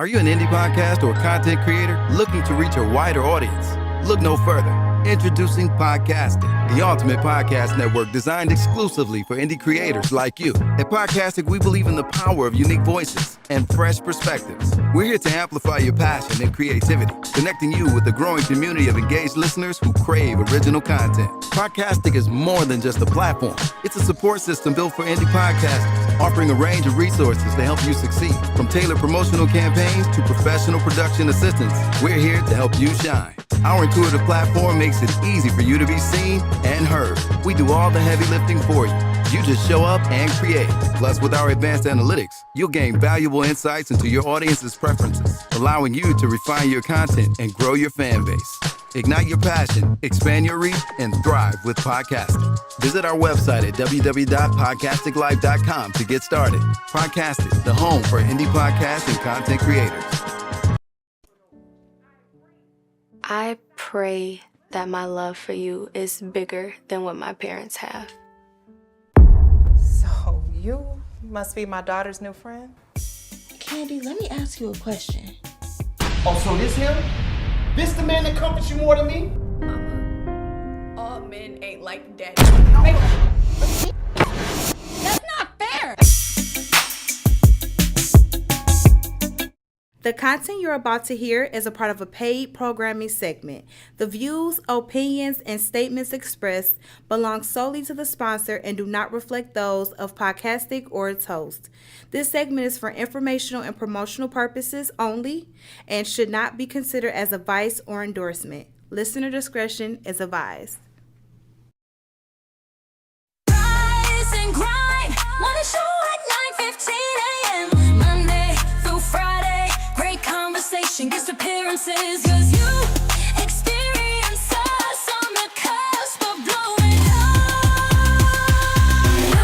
Are you an indie podcast or content creator looking to reach a wider audience? Look no further. Introducing Podcastic, the ultimate podcast network designed exclusively for indie creators like you. At Podcastic, we believe in the power of unique voices and fresh perspectives. We're here to amplify your passion and creativity, connecting you with a growing community of engaged listeners who crave original content. Podcastic is more than just a platform. It's a support system built for indie podcasters, offering a range of resources to help you succeed. From tailored promotional campaigns to professional production assistance, we're here to help you shine. Our intuitive platform makes it easy for you to be seen and heard. We do all the heavy lifting for you. You just show up and create. Plus, with our advanced analytics, you'll gain valuable insights into your audience's preferences, allowing you to refine your content and grow your fan base. Ignite your passion, expand your reach, and thrive with podcasting. Visit our website at www.podcasticlife.com to get started. Podcastic, the home for indie podcasts and content creators. I pray that my love for you is bigger than what my parents have. So you must be my daughter's new friend? Candy, let me ask you a question. Oh, so this him? This the man that comforts you more than me? Mama, all men ain't like daddy. That's not fair! The content you're about to hear is a part of a paid programming segment. The views, opinions, and statements expressed belong solely to the sponsor and do not reflect those of Podcastic or its host. This segment is for informational and promotional purposes only and should not be considered as advice or endorsement. Listener discretion is advised. Rise and grind, wanna show at 9:15 a.m. Monday through Friday, great conversation, guest appearances, cause you experience us on the cusp of blowing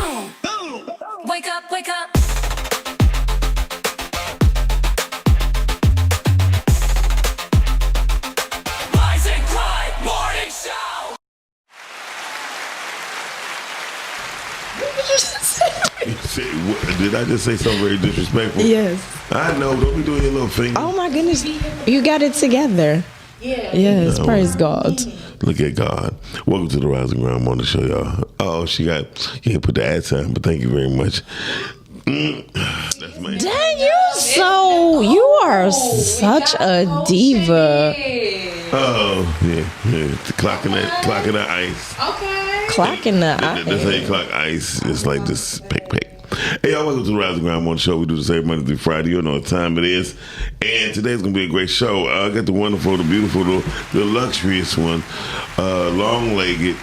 up. Boom. Wake up, wake up. Rise and grind, morning show. Did I just say something very disrespectful? Yes. I know. Don't be doing your little finger. Oh my goodness. You got it together. Yeah. Yes. Praise God. Look at God. Welcome to the Rising Ground Morning Show, y'all. Oh, you can't put the ad sign, but thank you very much. That's my Dang, you are such a diva. Oh, yeah. Clocking that ice. Okay. Clocking the That's how you clock ice. It's like this pick. Hey, y'all, welcome to the Rising Ground Morning Show. We do this every Monday through Friday. You know what time it is. And today's going to be a great show. I got the wonderful, the beautiful, the luxurious one. Long-legged.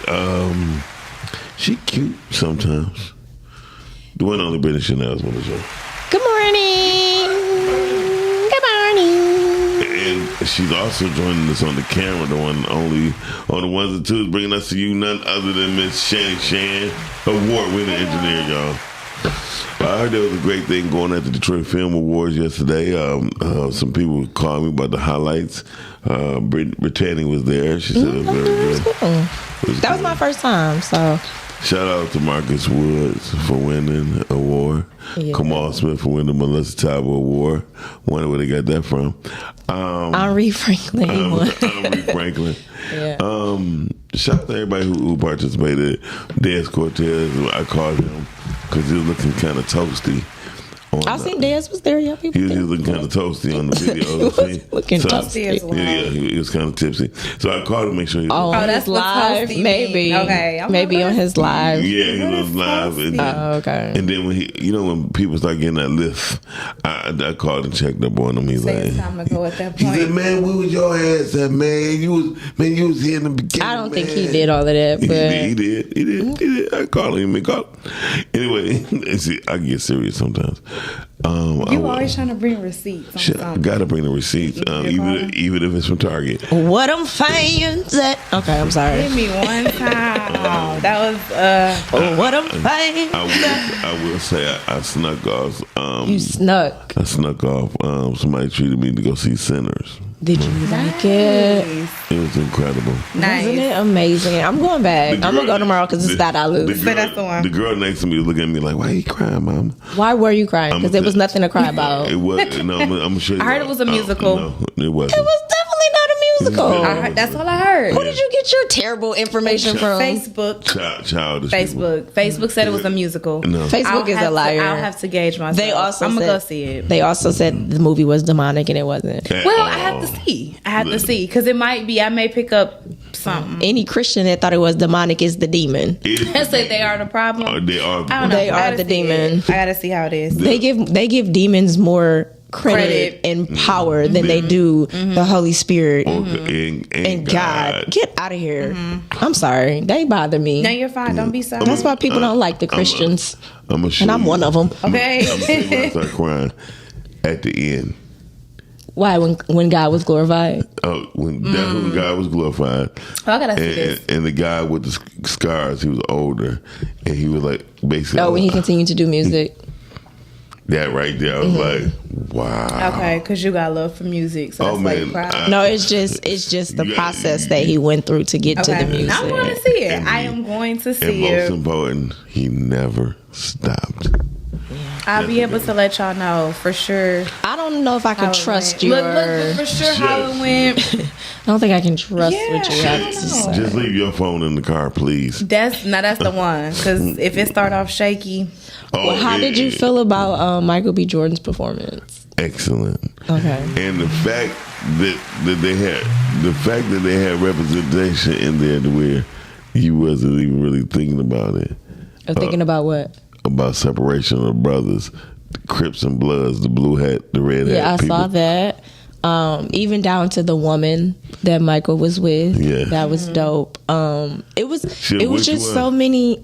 She cute sometimes. The one only Brittany Chanel's on the show. Good morning. Good morning. And she's also joining us on the camera, the one only on the ones and twos, bringing us to you none other than Miss Shanny Shan, award-winning engineer, y'all. I heard there was a great thing going at the Detroit Film Awards yesterday. Some people called me about the highlights. Brittany was there. She said it was very good. That was my first time, so. Shout out to Marcus Woods for winning the award. Yeah. Kamal Smith for winning the Melissa Tabo Award. Wonder where they got that from. Henri Franklin. Henri Franklin. Yeah. Shout out to everybody who participated. Des Cortez, I called him because he was looking kind of toasty. I seen Des was there. Yeah, people. He was looking kind of toasty on the video. He was looking toasty as well. Yeah, he was kind of tipsy. So I called to make sure he was that's live. Maybe. Okay. Maybe on his live. Yeah, he was live. And then, okay. And then when when people start getting that lift, I called and checked up on him. He's like, It's time to go at that he point. said, "Man, where was your ass at, man? You was here in the beginning." I don't think he did all of that, but he did. I called him. Anyway, see, I get serious sometimes. You always trying to bring receipts. I gotta bring the receipts, even if it's from Target. What I'm fans at? Okay, I'm sorry. Give me one time. That was what I'm fans I will say I snuck off. You snuck. I snuck off. Somebody treated me to go see Sinners. Did you like it? It was incredible. Nice. Wasn't it amazing? I'm going back. I'm going to go tomorrow because it's that I lose. that's the one. The girl next to me was looking at me like, why are you crying, Mom? Why were you crying? Because there was nothing to cry about. It was, no, I'm sure. I heard it was a musical. No, it wasn't. It was definitely not a musical. That's all I heard. Who did you get your terrible information from? Facebook. Childish people. Facebook said it was a musical. No. Facebook is a liar. I'll have to gauge myself. They also I'm said, gonna go see it. They also said the movie was demonic and it wasn't. Well, I have to see. Because it might be. I may pick up something. Any Christian that thought it was demonic is the demon. I say they are the problem. They are. I don't know. They are the demon. I gotta see how it is. They give demons more credit and power than they do the Holy Spirit and God. Get out of here. I'm sorry. They bother me. No, you're fine. Don't be sorry. That's why people don't like the Christians. And I'm one of them. Okay. I'm when I start crying at the end. Why? When God was glorified? Oh, when God was glorified. Oh, I gotta see this. And the guy with the scars, he was older, and he was like basically. Oh, when he continued to do music. That right there, I was like, wow. Okay, because you got love for music. So that's man, no, it's just the process that he went through to get to the music. I'm going to see it. I am going to see and it. most important, he never stopped. I'll be able to let y'all know for sure. I don't know if I can trust you. Look for sure how it went. I don't think I can trust what you have to say. Just leave your phone in the car, please. That's the one. Because if it start off shaky. Well, how did you feel about Michael B. Jordan's performance? Excellent. Okay. And the fact that they had representation in there to where you wasn't even really thinking about it. Thinking about what? About separation of brothers, the Crips and Bloods, the blue hat, the red hat. Yeah, I saw that. Even down to the woman that Michael was with. Yeah. That was dope. It was just so many.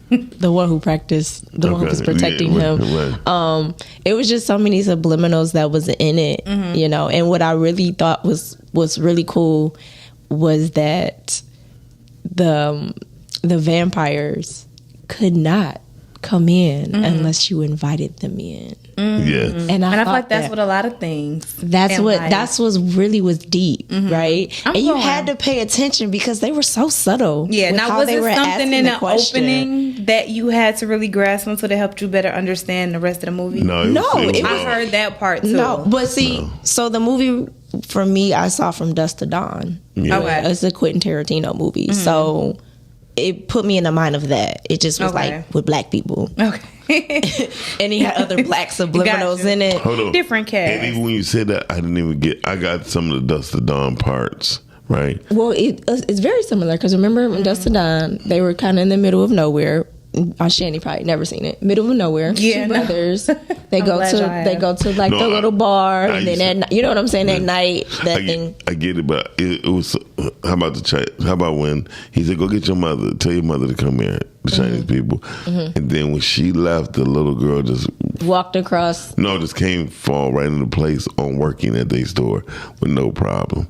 The one who practiced, the one who was protecting him. Right. It was just so many subliminals that was in it, you know. And what I really thought was really cool was that the vampires could not come in unless you invited them in. Yeah, and I feel like that's what a lot of things. That's what really was deep, right? You had to pay attention because they were so subtle. Yeah. Now, was it something in the opening that you had to really grasp onto to help you better understand the rest of the movie? No, I heard that part too. No, but see, so the movie for me, I saw From Dusk to Dawn. Yeah. Okay. It's a Quentin Tarantino movie, so it put me in the mind of that. It just was like with black people. Okay. And he had other black subliminals in it. Hold on. Different cast. And even when you said that, I didn't even get. I got some of the Dusk to Dawn parts, right? Well, it's very similar because remember in Dusk to Dawn, they were kind of in the middle of nowhere. Shanny probably never seen it. Middle of nowhere. Yeah, two brothers. They go to like the little bar, and then you know what I'm saying. At night, I get it, but it was. How about the chat? How about when he said, "Go get your mother. Tell your mother to come here." The Chinese people, and then when she left, the little girl just walked across. No, just fall right into place on working at their store with no problem.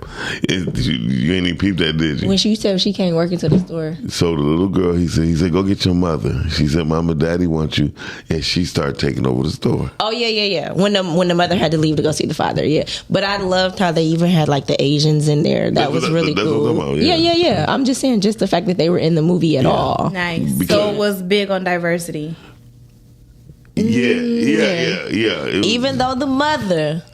You ain't even peeped that, did you? When she said she came working to the store. So the little girl, he said, "Go get your mother." She said, "Mama, Daddy want you," and she started taking over the store. Oh yeah. When the mother had to leave to go see the father, yeah. But I loved how they even had like the Asians in there. That was really cool. What I'm talking about, yeah. I'm just saying, just the fact that they were in the movie at all. Nice. So it was big on diversity. Yeah. Even though the mother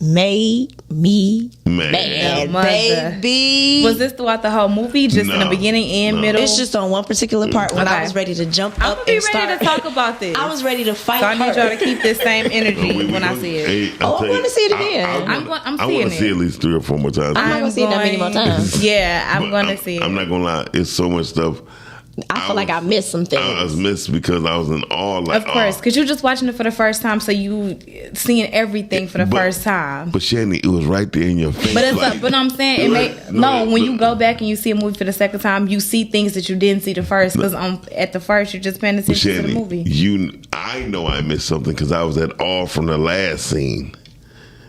made me mad, baby. Was this throughout the whole movie? Just in the beginning and middle? It's just on one particular part when I was ready to jump up and start. I'm ready to talk about this. I was ready to fight. So I need y'all to keep this same energy when I see it. I want to see it again. I'm I seeing want to see it at least 3 or 4 more times. I'm not going to see it that many more times. Yeah, I'm going to see it. I'm not going to lie. It's so much stuff. I feel like I missed some things. I was missed because I was in awe. Of course, because you're just watching it for the first time, so you seeing everything for the first time. But Shanny, it was right there in your face. But I'm saying when you go back and you see a movie for the second time, you see things that you didn't see the first. Because at the first, you're just paying attention to the movie. I know I missed something because I was at awe from the last scene.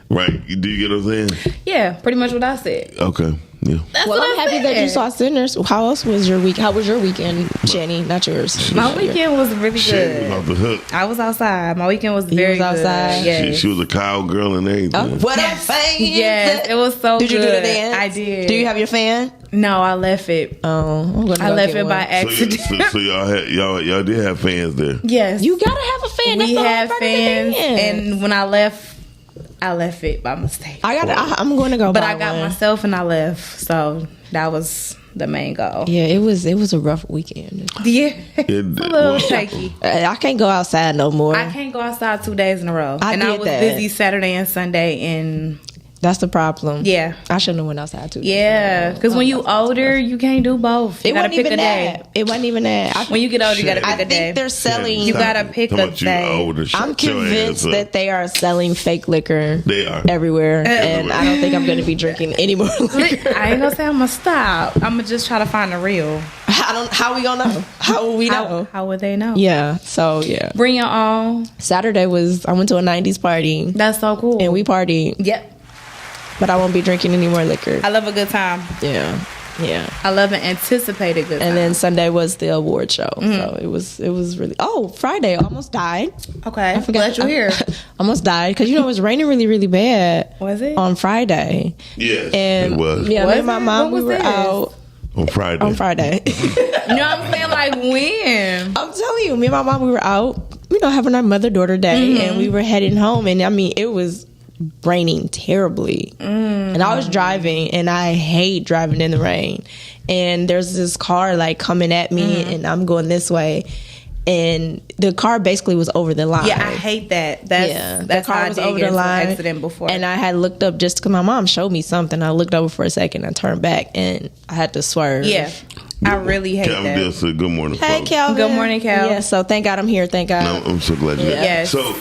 Right? Do you get what I'm saying? Yeah, pretty much what I said. Okay. Yeah. Well, I'm happy that you saw Sinners. How else was your week? How was your weekend, Jenny? Not yours. My weekend was really Shit good. was off the hook. I was outside. My weekend was very outside? good. Yes. She was a cowgirl and everything. What I'm saying? Yes, it was so good. Did you do the dance? I did. Do you have your fan? No, I left it. Oh, I left it by accident. So y'all did have fans there. Yes. You gotta have a fan. That's We the whole had part of the fans, dance. and when I left it by mistake. I'm going to go. But buy I got one. myself and I left, so that was the main goal. Yeah, it was a rough weekend. Yeah, it's a little shaky. I can't go outside no more. I can't go outside 2 days in a row, I and did I was that. busy Saturday and Sunday, and That's the problem. yeah, I shouldn't have went outside too. yeah. Because when you older, you can't do both. You It gotta wasn't pick even a day. that. It wasn't even that. When you get older, you gotta I pick a day. think they're selling. You gotta pick a day. I'm convinced that they are selling fake liquor. They are everywhere, and I don't think I'm going to be drinking any more liquor. I ain't gonna say I'm gonna stop. I'm gonna just try to find the real. How we gonna know? How will we know? How would they know? Yeah. So yeah. Bring your own. Saturday I went to a 90s party. That's so cool. And we partied. Yep. But I won't be drinking any more liquor. I love a good time. Yeah. Yeah. I love an anticipated good time. And then Sunday was the award show. So it was really Friday almost died. Okay. I forgot Glad you're here. Almost died because it was raining really, really bad. Was it? On Friday. Yes, and it was. Yeah, Was me and my it? mom, What we was were this? out On Friday. on Friday. You know what I'm saying? Like when? I'm telling you, me and my mom, we were out, having our mother-daughter day, and we were heading home, and I mean, it was raining terribly. And I was driving, and I hate driving in the rain. And there's this car, like, coming at me, and I'm going this way. And the car basically was over the line. Yeah, I hate that. That's the car how I was did over get the into an line. accident before. And I had looked up just because my mom showed me something. I looked over for a second, I turned back, and I had to swerve. Yeah, I really hate Calvin that. Dill said, good morning, Hey, folks. Calvin. Good morning, Cal. Yeah, so thank God I'm here. Thank God. No, I'm so glad you're here. Yes. So,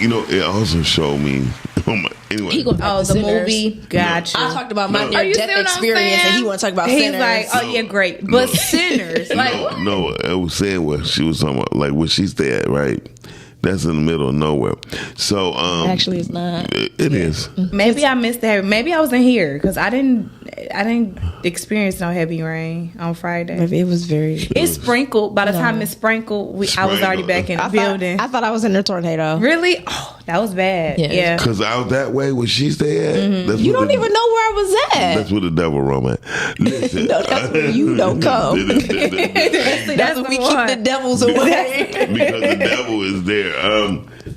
it also showed me. Anyway. He gonna Oh, the Sinners. movie. Gotcha. I talked about my No. Are you near-death see what I'm experience, and saying? he want to talk about He's Sinners. like, oh yeah, great, but Sinners. Like, what? No, I was saying what she was talking about, like where she's there, right? That's in the middle of nowhere. So, Actually, it's not. It is. Maybe I missed that. Maybe I wasn't here because I didn't experience no heavy rain on Friday. Maybe it was very. It sprinkled. By the time it sprinkled, I was already back in the building. I thought I was in a tornado. Really? Oh, that was bad. Yeah. Because out that way where she's there at, that's You where don't even know where I was at. That's where the devil roam at. Listen, No, that's where you don't come. That's That's when we keep the devils away. because the devil is there.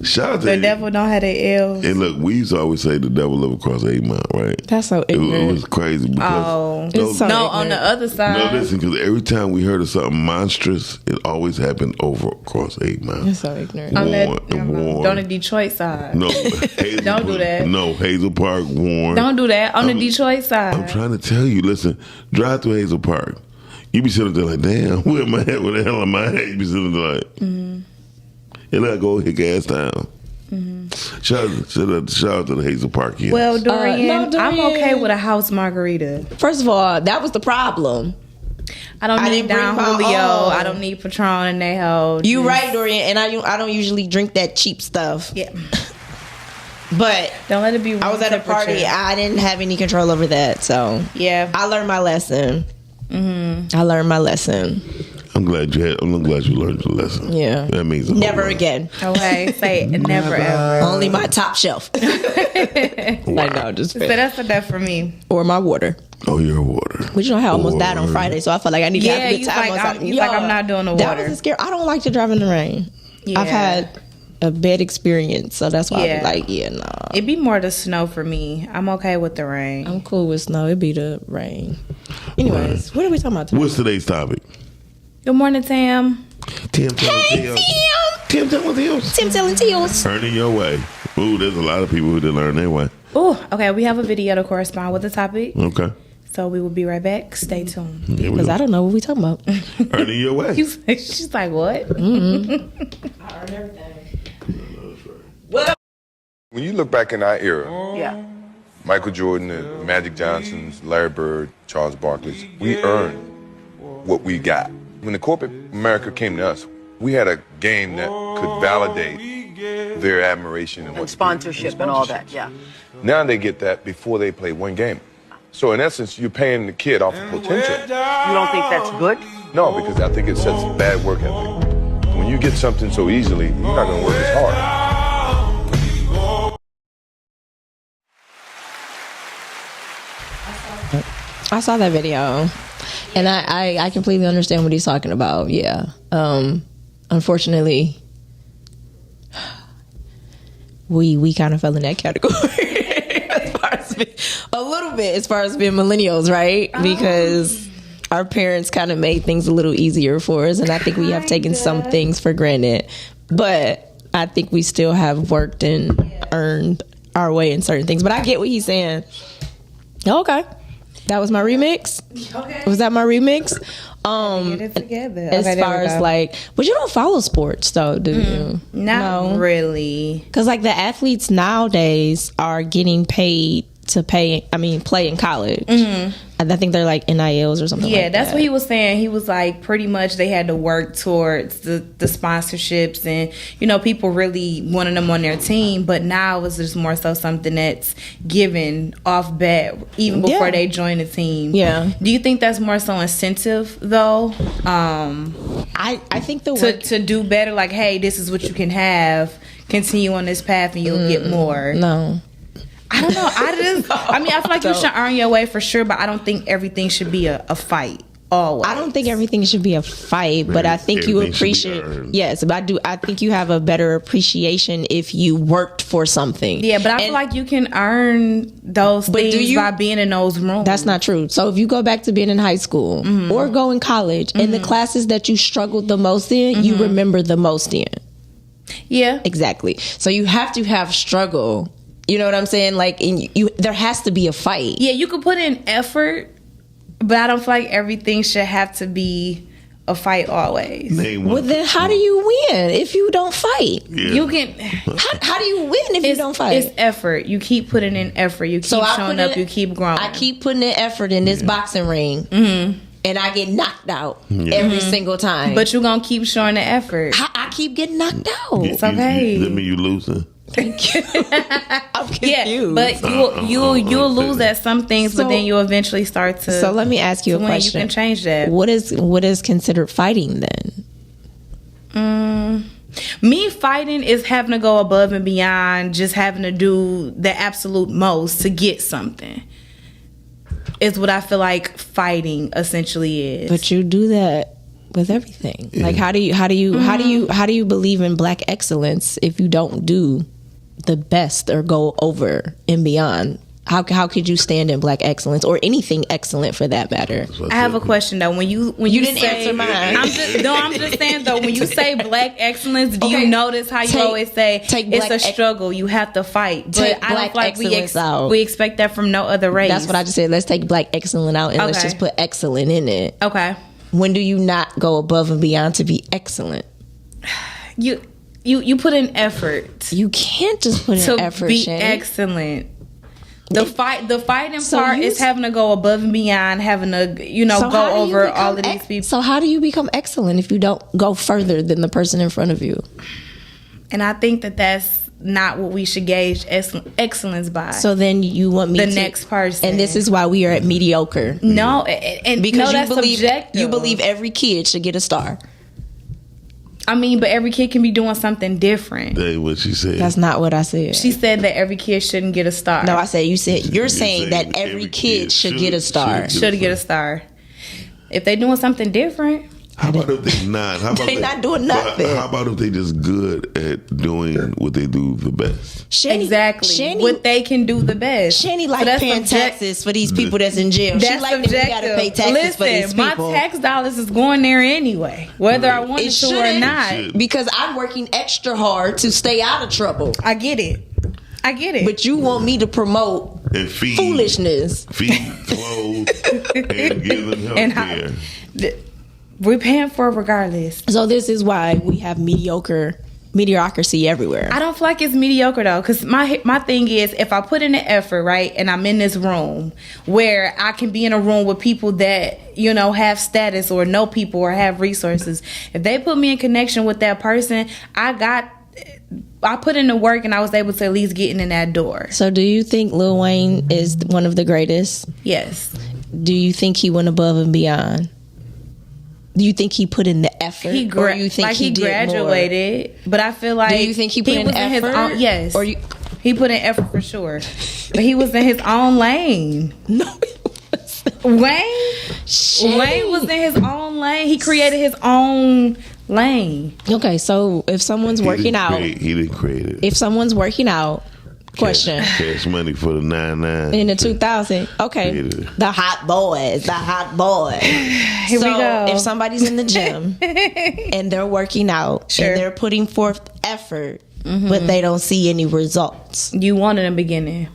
Shout out to The devil don't have the L's. And look, we used to always say the devil live across 8 Mile, right? That's so It ignorant. was crazy because Oh, It's so no, on the ignorant. other side. no, listen, because every time we heard of something monstrous, it always happened over across 8 Mile. It's so ignorant. on that, Warren. on the Detroit side. No, Hazel, Don't do that. No, Hazel Park, Warren. Don't do that on the Detroit side. I'm trying to tell you. Listen, drive through Hazel Park. You be sitting there like, damn, where am I at? Where the hell am I at? You be sitting there like, and I go hit gas down. Shout out to the Hazel Park. Yes. Well, Dorian, no, Dorian. I'm okay with a house margarita. First of all, that was the problem. I don't I need didn't bring Don my Julio. own. I don't need Patron and Añejo. You right, Dorian, and I don't usually drink that cheap stuff. Yeah. But Don't let it be. I was at a party. temperature. I didn't have any control over that, so Yeah. I learned my lesson. I learned my lesson. I'm glad you learned your lesson. Yeah. That means a Never whole lot. again. Okay. Say it. Never ever. Only my top shelf. Like, no, just So that's enough for me. or my water. Oh, your water. But you know how I almost died on Water. Friday, so I felt like I need to have a good he's time. like, on Saturday. he's like, I'm not doing the That water. was a scare. I don't like to drive in the rain. Yeah. I've had a bad experience, so that's why I Yeah. was like, yeah, nah. It'd be more the snow for me. I'm okay with the rain. I'm cool with snow. It'd be the rain. Anyways, what are we talking about today? What's today's topic? Good morning, Tam. Tim telling Tim. Tim telling Tim. Tim telling Teals. Earning your way. Ooh, there's a lot of people who didn't earn their way. Oh, okay. We have a video to correspond with the topic, Okay. so we will be right back. Stay tuned. Here we Because go. I don't know what we talking about. Earning your way. She's like, what? When you look back in our era, Michael Jordan and Magic Johnson's, Larry Bird, Charles Barkley's, we earned what we got. When the corporate America came to us, we had a game that could validate their admiration and what sponsorship and all that, yeah. Now they get that before they play one game. So in essence, you're paying the kid off of potential. You don't think that's good? No, because I think it sets bad work ethic. When you get something so easily, you're not going to work as hard. I saw that video, and I completely understand what he's talking about. Yeah. Unfortunately, we kind of fell in that category a little bit as far as being millennials, right? Because our parents kind of made things a little easier for us, and I think we have taken some things for granted. But I think we still have worked and earned our way in certain things. But I get what he's saying. Okay. That was my remix. Okay. Was that my remix? Get it together. As far as like, but you don't follow sports though, do you? Not really. Because like the athletes nowadays are getting paid to play in college. I think they're like NILs or something like that. Yeah, that's what he was saying. He was like, pretty much they had to work towards the sponsorships and, you know, people really wanted them on their team. But now it's just more so something that's given off bat even before they join the team. Yeah. Do you think that's more so incentive though? I think to do better, like, hey, this is what you can have. Continue on this path and you'll get more. No. I don't know. I feel like you should earn your way for sure, but I don't think everything should be a fight. Always. I don't think everything should be a fight, but I think you appreciate. Yes, but I think you have a better appreciation if you worked for something. Yeah, but I feel like you can earn those things by being in those rooms. That's not true. So if you go back to being in high school or go in college, in the classes that you struggled the most in, you remember the most in. Yeah, exactly. So you have to have struggle. You know what I'm saying? Like, there has to be a fight. Yeah, you can put in effort, but I don't feel like everything should have to be a fight always. Well, then how do you win if you don't fight? Yeah. You can. How do you win if you don't fight? It's effort. You keep putting in effort. You keep showing up. You keep growing. I keep putting in effort in this boxing ring. And I get knocked out every single time. But you're going to keep showing the effort. I keep getting knocked out. It's okay. That mean you losing? Thank you. I'm confused. Yeah, but you'll lose at some things, but then you'll eventually start to. So let me ask you a question. You can change that. What is considered fighting then? Me fighting is having to go above and beyond, just having to do the absolute most to get something. Is what I feel like fighting essentially is. But you do that with everything. Yeah. Like how do you believe in black excellence if you don't do the best or go over and beyond? How could you stand in black excellence or anything excellent for that matter? I have a question though. When you didn't say, answer mine. I'm just saying though. When you say black excellence, do you notice how you always say it's a struggle? You have to fight. But I don't like we expect that from no other race. That's what I just said. Let's take black excellent out and let's just put excellent in it. Okay. When do you not go above and beyond to be excellent? You put in effort. You can't just put in effort to be excellent. The fighting part is having to go above and beyond, having to go over all of these people. So how do you become excellent if you don't go further than the person in front of you? And I think that's not what we should gauge excellence by. So then you want me the next person, and this is why we are at mediocre. No, and because that's subjective. You believe every kid should get a star. I mean, but every kid can be doing something different. That's what she said. That's not what I said. She said that every kid shouldn't get a star. No, I said you're saying that every kid should get a star. Should get a star. If they're doing something different. How about if they're not? How about they're not doing nothing? How about if they just good at doing what they do the best? Exactly. What they can do the best. Shani like paying taxes for these people that's in jail. That's she like that we gotta pay taxes for these people. My tax dollars is going there anyway, whether I want it to or not. Because I'm working extra hard to stay out of trouble. I get it. But you want me to promote and feed foolishness. Feed, clothes, and give them health care. We're paying for it regardless. So this is why we have mediocrity everywhere. I don't feel like it's mediocre though, because my thing is, if I put in the effort, right, and I'm in this room where I can be in a room with people that have status or know people or have resources, if they put me in connection with that person, I got I put in the work and I was able to at least get in that door. So do you think Lil Wayne is one of the greatest? Yes. Do you think he went above and beyond? Do you think he put in the effort? He or you think he did graduated, more? but I feel like Do you think he put in was effort? his own, yes. Or he put in effort for sure, but he was in his own lane. No, he wasn't. Wayne was in his own lane. He created his own lane. Okay, so if someone's working out, he didn't create it. If someone's working out, question. Cash money for the 99 in the 2000. Okay, the hot boys. Here we go. If somebody's in the gym and they're working out and they're putting forth effort, but they don't see any results, you won in the beginning.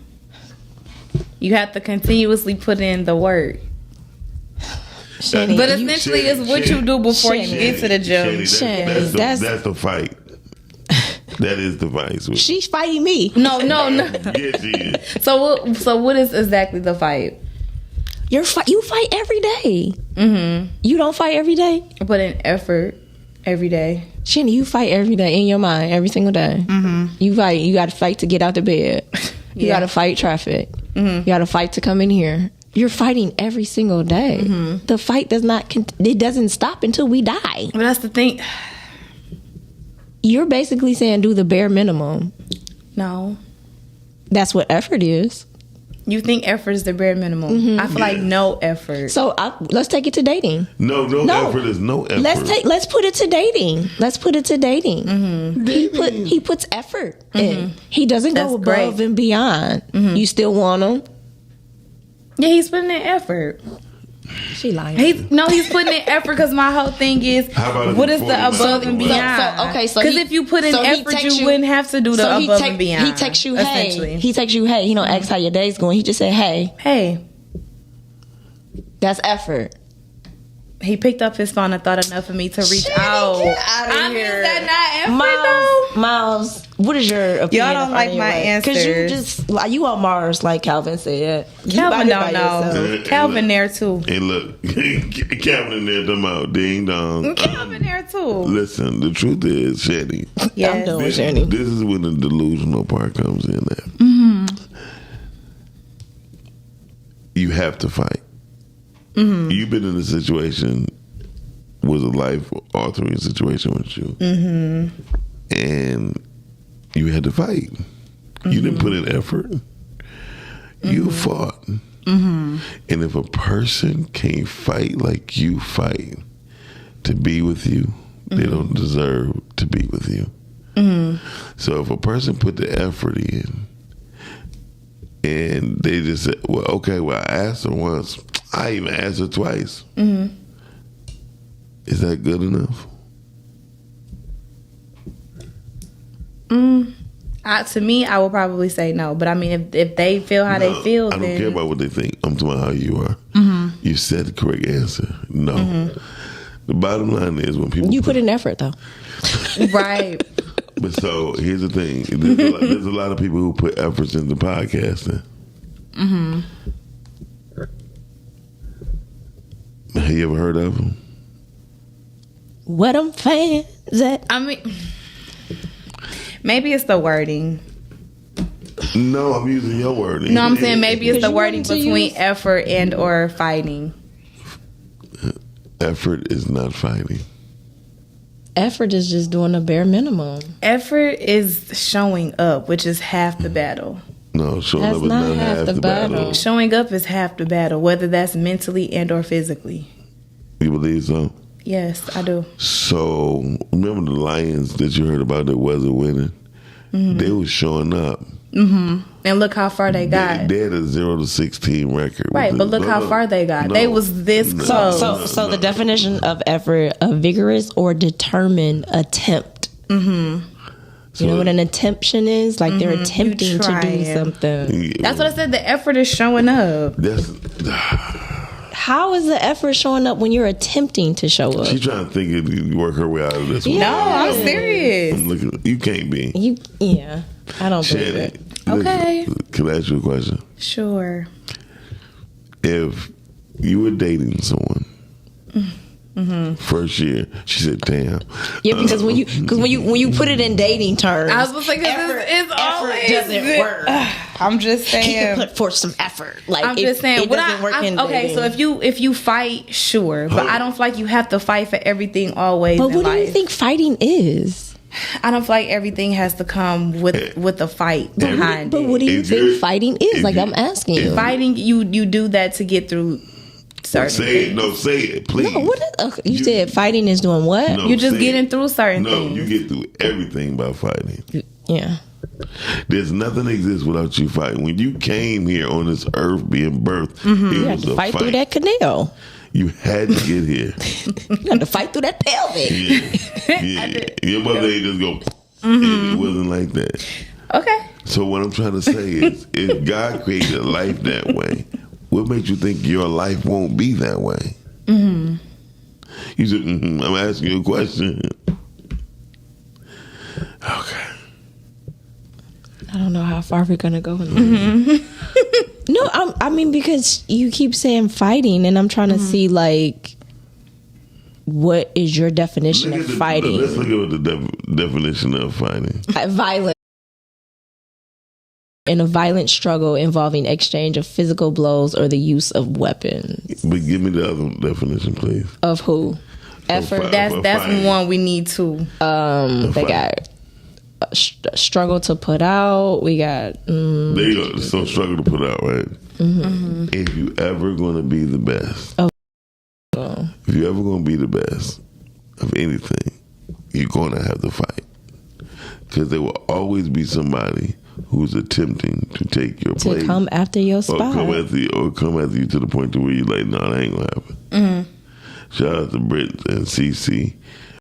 You have to continuously put in the work. Shani, but essentially, it's what you do before you get to the gym. That's the fight. That is the vice. She's fighting me. No. Yes, she is. So what is exactly the fight? You fight every day. You don't fight every day? I put in effort every day. Shani, you fight every day in your mind, every single day. You fight. You got to fight to get out the bed. You got to fight traffic. You got to fight to come in here. You're fighting every single day. The fight it doesn't stop until we die. But that's the thing. You're basically saying do the bare minimum. No. That's what effort is. You think effort is the bare minimum. I feel like no effort. So let's take it to dating. No effort is no effort. Let's put it to dating. He puts effort in. He doesn't go above and beyond. You still want him? Yeah, he's putting in effort. She lying. He's putting in effort because my whole thing is what is the above and beyond? Because if you put in effort, you wouldn't have to do the above and beyond. He texts you, hey. He texts you, hey. He don't ask how your day's going. He just said, hey. Hey. That's effort. He picked up his phone and thought enough of me to reach out. Get out of here. Is that not effort though? Miles, what is your opinion? Y'all don't like my answers. Because you on Mars, like Calvin said. Calvin don't know. Calvin there too. Hey, look. Calvin in there talking about ding dong. Calvin there too. Listen, the truth is, Shani. Yes. I'm doing Shani. This is when the delusional part comes in at. You have to fight. You've been in a situation, was a life-altering situation with you. And you had to fight. You didn't put in effort. You fought. And if a person can't fight like you fight to be with you, they don't deserve to be with you. So if a person put the effort in and they just said, well, okay, well, I asked her once. I even asked her twice. Is that good enough? To me, I would probably say no. But I mean, if they feel how they feel, I don't care about what they think. I'm talking about how you are. You said the correct answer. No. The bottom line is when people put in effort though. Right. But so here's the thing: there's a lot of people who put efforts into podcasting. Have you ever heard of them? What them fans at? I mean, maybe it's the wording. No, I'm using your wording. No, I'm saying maybe it's the wording between effort and or fighting. Effort is not fighting. Effort is just doing the bare minimum. Effort is showing up, which is half the battle. No, showing up is not half the battle. Showing up is half the battle, whether that's mentally and or physically. You believe so? Yes, I do. So, remember the Lions that you heard about that wasn't winning? They was showing up. And look how far they got. They had a 0-16 record. Right, but look how far they got. They was this close. So the definition of effort, a vigorous or determined attempt. You know what an attemption is? Like they're attempting to do something. That's what I said. The effort is showing up. How is the effort showing up when you're attempting to show up? She's trying to think you work her way out of this one. No, I'm serious. You can't be. I don't believe it. Okay. Can I ask you a question? Sure. If you were dating someone First year, she said, "Damn." Yeah, because when you put it in dating terms, I was just like, it's always doesn't work. I'm just saying, he can put forth some effort. Like I'm just saying, it doesn't work in okay. dating. So if you fight, sure, but I don't feel like you have to fight for everything always. But what do you think fighting is? I don't feel like everything has to come with a fight behind it. But what do you think fighting is? Like, I'm asking you. Fighting, you do that to get through certain things. Say it, please. No, you said fighting is doing what? No, You're just getting through certain things. No, you get through everything by fighting. Yeah. There's nothing that exists without you fighting. When you came here on this earth being birthed, you had to fight through that canal. You had to get here. You had to fight through that pelvic. Yeah. Your mother ain't just go. It wasn't like that. Okay. So what I'm trying to say is, if God created life that way, what makes you think your life won't be that way? You said, I'm asking you a question. Okay. I don't know how far we're gonna go in this. No, I mean, because you keep saying fighting, and I'm trying to see, like, what is your definition of fighting? Let's look at the definition of fighting. Violent. In a violent struggle involving exchange of physical blows or the use of weapons. But give me the other definition, please. Of who? Effort. That's one we need to. They got struggle to put out. We got. There you go. So struggle to put out, right? If you ever going to be the best, if you ever going to be the best of anything, you're going to have to fight, because there will always be somebody who's attempting to take your place, to come after your spot, or come after you to the point to where you're like, no, that ain't gonna happen. Shout out to Britt and CC.